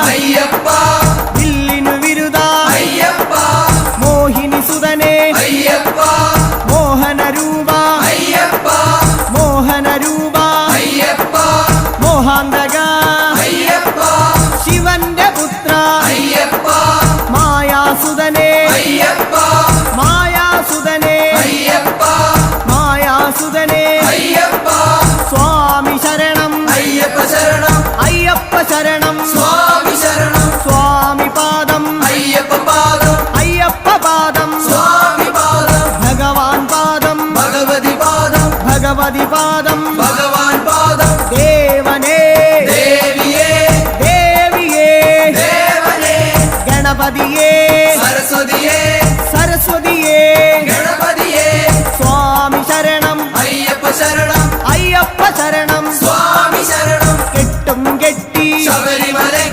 അയ്യപ്പ വില്ലിനു വിരുദ അയ്യപ്പ മോഹിനി സുതനേ അയ്യപ്പ മോഹന രൂപ അയ്യപ്പ മോഹന രൂപ അയ്യപ്പ മോഹാന്തക അയ്യപ്പ ശിവന്റെ പുത്ര അയ്യപ്പ മായാസുതനേ അയ്യപ്പ മായാസുതനേ അയ്യപ്പ മായാസുതനേ അയ്യപ്പ സ്വാമി ശരണം അയ്യപ്പ ശരണം അയ്യപ്പ ശരണം സ്വാമി ശരണം സ്വാമി പാദം അയ്യപ്പ പാദം അയ്യപ്പ പാദം സ്വാമി പാദം ഭഗവാൻ പാദം ഭഗവതി പാദം ഭഗവതി പാദം ഭഗവാൻ പാദം ദേവനേ ദേവിയേ ദേവിയേ ദേവനേ ഗണപതിയേ സരസ്വതിയേ സരസ്വതിയേ ഗണപതിയേ സ്വാമി ശരണം അയ്യപ്പ ശരണം അയ്യപ്പ ശരണം സ്വാമി ശരണം